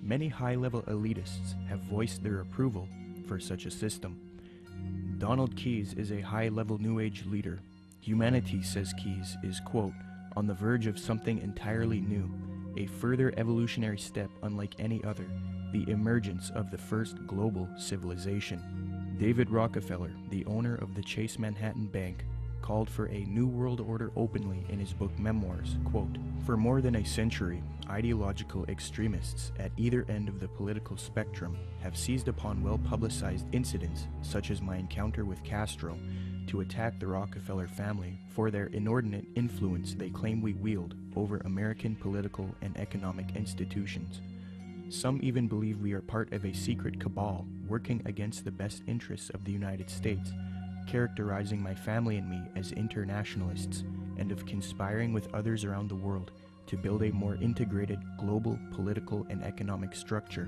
Many high-level elitists have voiced their approval for such a system. Donald Keyes is a high-level New Age leader. Humanity, says Keyes, is, quote, on the verge of something entirely new, a further evolutionary step unlike any other, the emergence of the first global civilization. David Rockefeller, the owner of the Chase Manhattan Bank, called for a New World Order openly in his book Memoirs, quote, for more than a century, ideological extremists at either end of the political spectrum have seized upon well-publicized incidents, such as my encounter with Castro, to attack the Rockefeller family for their inordinate influence they claim we wield over American political and economic institutions. Some even believe we are part of a secret cabal working against the best interests of the United States, characterizing my family and me as internationalists, and of conspiring with others around the world to build a more integrated global political and economic structure.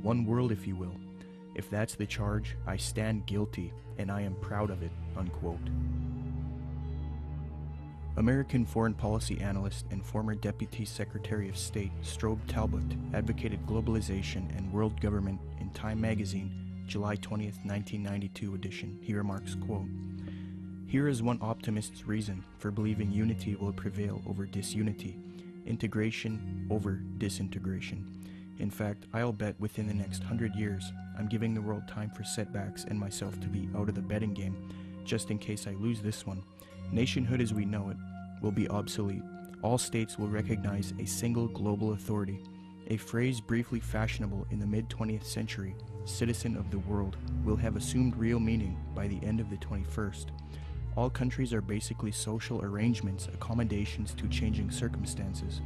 One world, if you will. If that's the charge, I stand guilty, and I am proud of it, unquote. American foreign policy analyst and former Deputy Secretary of State Strobe Talbot advocated globalization and world government in Time magazine, July 20th, 1992 edition. He remarks, quote, here is one optimist's reason for believing unity will prevail over disunity, integration over disintegration. In fact, I'll bet within the next 100 years, I'm giving the world time for setbacks and myself to be out of the betting game, just in case I lose this one. Nationhood as we know it will be obsolete. All states will recognize a single global authority, a phrase briefly fashionable in the mid-20th century, citizen of the world, will have assumed real meaning by the end of the 21st. All countries are basically social arrangements, accommodations to changing circumstances,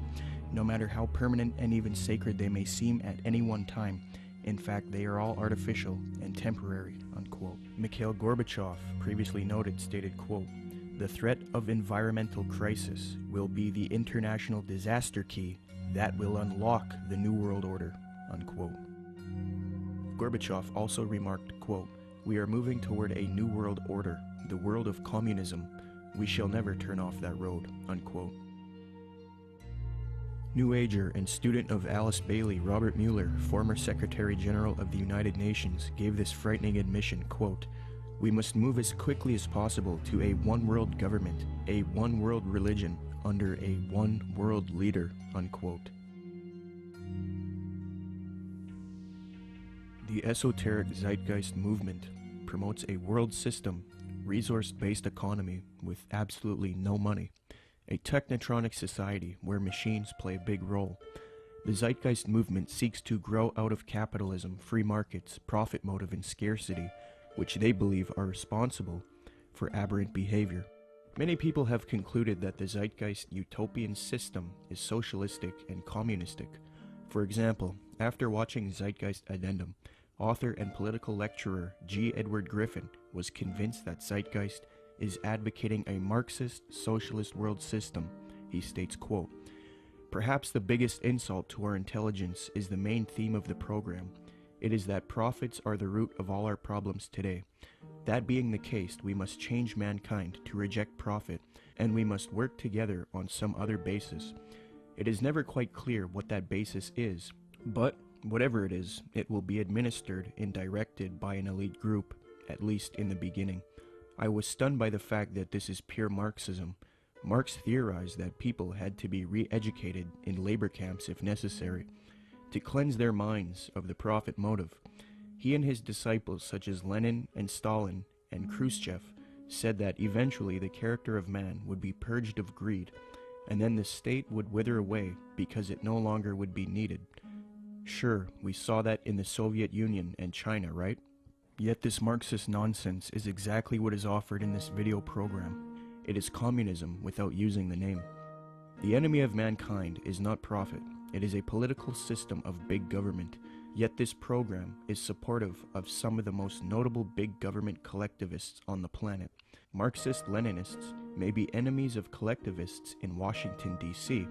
no matter how permanent and even sacred they may seem at any one time. In fact, they are all artificial and temporary, unquote. Mikhail Gorbachev, previously noted, stated, quote, the threat of environmental crisis will be the international disaster key that will unlock the New World Order, unquote. Gorbachev also remarked, quote, we are moving toward a new world order, the world of communism. We shall never turn off that road, unquote. New Ager and student of Alice Bailey, Robert Mueller, former Secretary General of the United Nations, gave this frightening admission, quote, we must move as quickly as possible to a one-world government, a one-world religion, under a one-world leader, unquote. The esoteric zeitgeist movement promotes a world system, resource-based economy with absolutely no money, a technotronic society where machines play a big role. The zeitgeist movement seeks to grow out of capitalism, free markets, profit motive, and scarcity, which they believe are responsible for aberrant behavior. Many people have concluded that the zeitgeist utopian system is socialistic and communistic. For example, after watching Zeitgeist Addendum, author and political lecturer G. Edward Griffin was convinced that Zeitgeist is advocating a Marxist socialist world system. He states, quote, perhaps the biggest insult to our intelligence is the main theme of the program. It is that profits are the root of all our problems today. That being the case, we must change mankind to reject profit, and we must work together on some other basis. It is never quite clear what that basis is, but whatever it is, it will be administered and directed by an elite group, at least in the beginning. I was stunned by the fact that this is pure Marxism. Marx theorized that people had to be re-educated in labor camps if necessary, to cleanse their minds of the profit motive. He and his disciples, such as Lenin and Stalin and Khrushchev, said that eventually the character of man would be purged of greed, and then the state would wither away because it no longer would be needed. Sure, we saw that in the Soviet Union and China, right? Yet this Marxist nonsense is exactly what is offered in this video program. It is communism without using the name. The enemy of mankind is not profit. It is a political system of big government. Yet this program is supportive of some of the most notable big government collectivists on the planet. Marxist-Leninists may be enemies of collectivists in Washington, D.C.,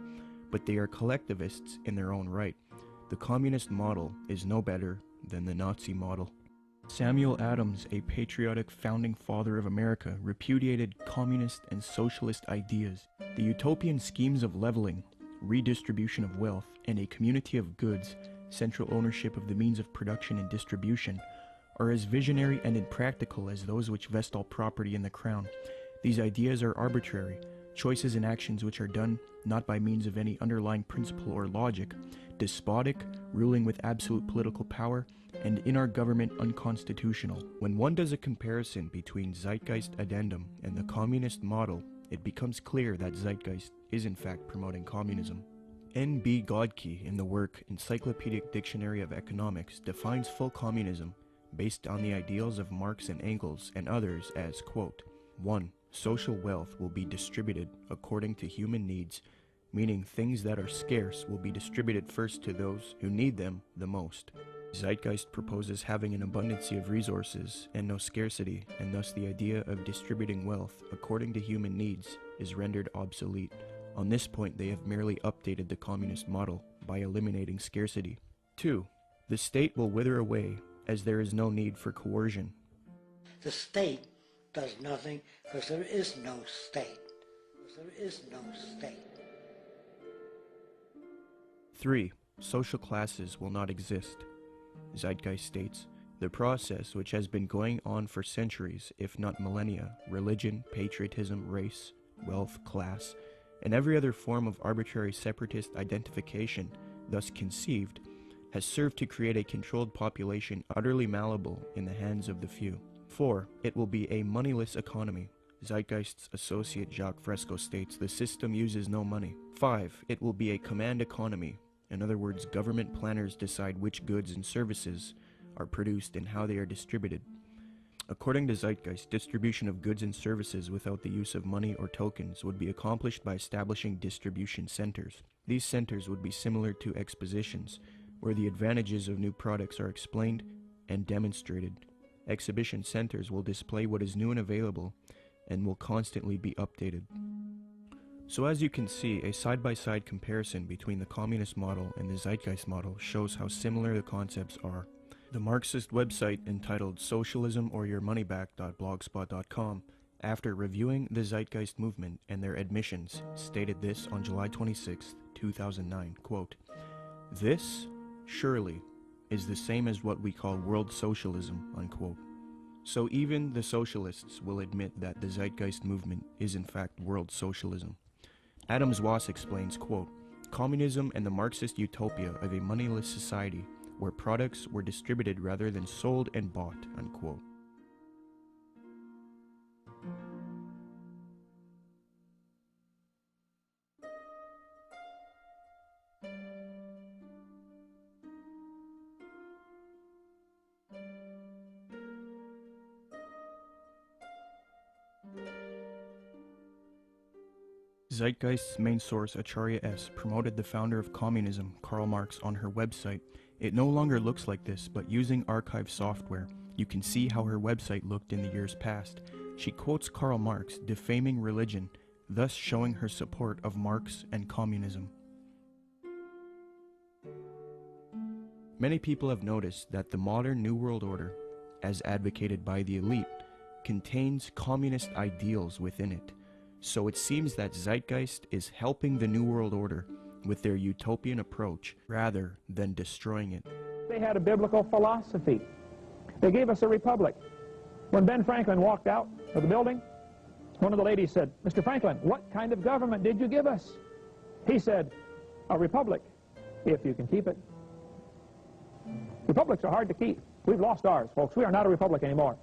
but they are collectivists in their own right. The communist model is no better than the Nazi model. Samuel Adams, a patriotic founding father of America, repudiated communist and socialist ideas. The utopian schemes of leveling, redistribution of wealth, and a community of goods central ownership of the means of production and distribution, are as visionary and impractical as those which vest all property in the crown. These ideas are arbitrary, choices and actions which are done not by means of any underlying principle or logic, despotic, ruling with absolute political power, and in our government unconstitutional. When one does a comparison between Zeitgeist Addendum and the communist model, it becomes clear that Zeitgeist is in fact promoting communism. N.B. Godke, in the work Encyclopedic Dictionary of Economics, defines full communism based on the ideals of Marx and Engels and others as, quote, 1. Social wealth will be distributed according to human needs, meaning things that are scarce will be distributed first to those who need them the most. Zeitgeist proposes having an abundance of resources and no scarcity, and thus the idea of distributing wealth according to human needs is rendered obsolete. On this point, they have merely updated the communist model by eliminating scarcity. 2. The state will wither away as there is no need for coercion. The state does nothing because there is no state. There is no state. 3. Social classes will not exist. Zeitgeist states, the process which has been going on for centuries, if not millennia, religion, patriotism, race, wealth, class, and every other form of arbitrary separatist identification thus conceived, has served to create a controlled population utterly malleable in the hands of the few. 4. It will be a moneyless economy. Zeitgeist's associate Jacques Fresco states the system uses no money. 5. It will be a command economy. In other words, government planners decide which goods and services are produced and how they are distributed. According to Zeitgeist, distribution of goods and services without the use of money or tokens would be accomplished by establishing distribution centers. These centers would be similar to expositions, where the advantages of new products are explained and demonstrated. Exhibition centers will display what is new and available and will constantly be updated. So as you can see, a side-by-side comparison between the communist model and the Zeitgeist model shows how similar the concepts are. The Marxist website entitled socialismoryourmoneyback.blogspot.com, after reviewing the Zeitgeist movement and their admissions, stated this on July 26, 2009, quote, "This, surely, is the same as what we call world socialism," unquote. So even the socialists will admit that the Zeitgeist movement is in fact world socialism. Adams Wass explains, quote, "Communism and the Marxist utopia of a moneyless society where products were distributed rather than sold and bought," unquote. Zeitgeist's main source, Acharya S., promoted the founder of communism, Karl Marx, on her website. It no longer looks like this, but using archive software, you can see how her website looked in the years past. She quotes Karl Marx, defaming religion, thus showing her support of Marx and communism. Many people have noticed that the modern New World Order, as advocated by the elite, contains communist ideals within it. So it seems that Zeitgeist is helping the New World Order with their utopian approach rather than destroying it. They had a biblical philosophy. They gave us a republic. When Ben Franklin walked out of the building, one of the ladies said, "Mr. Franklin, what kind of government did you give us?" He said, "A republic, if you can keep it." Republics are hard to keep. We've lost ours, folks. We are not a republic anymore.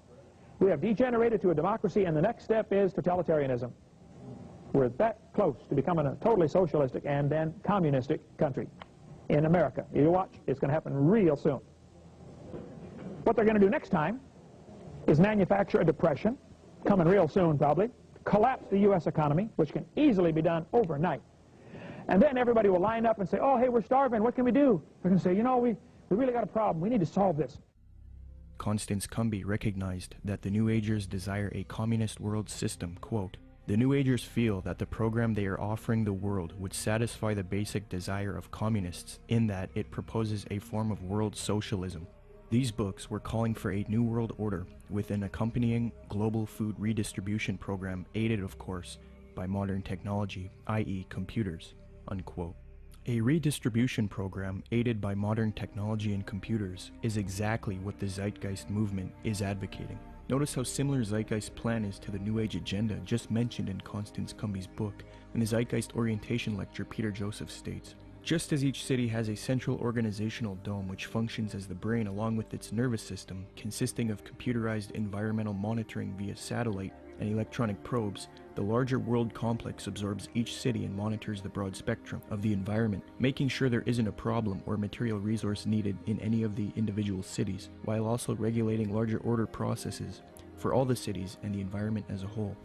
We have degenerated to a democracy, and the next step is totalitarianism. We're that close to becoming a totally socialistic and then communistic country in America. You watch, it's going to happen real soon. What they're going to do next time is manufacture a depression, coming real soon probably, collapse the U.S. economy, which can easily be done overnight. And then everybody will line up and say, "Oh, hey, we're starving. What can we do?" They're going to say, "You know, we really got a problem. We need to solve this." Constance Cumby recognized that the New Agers desire a communist world system, quote, "The New Agers feel that the program they are offering the world would satisfy the basic desire of communists in that it proposes a form of world socialism. These books were calling for a new world order with an accompanying global food redistribution program aided, of course, by modern technology, i.e. computers," unquote. A redistribution program aided by modern technology and computers is exactly what the Zeitgeist movement is advocating. Notice how similar Zeitgeist's plan is to the New Age agenda just mentioned in Constance Cumby's book. In the Zeitgeist orientation lecture, Peter Joseph states, "Just as each city has a central organizational dome which functions as the brain along with its nervous system, consisting of computerized environmental monitoring via satellite and electronic probes, the larger world complex absorbs each city and monitors the broad spectrum of the environment, making sure there isn't a problem or material resource needed in any of the individual cities, while also regulating larger order processes for all the cities and the environment as a whole."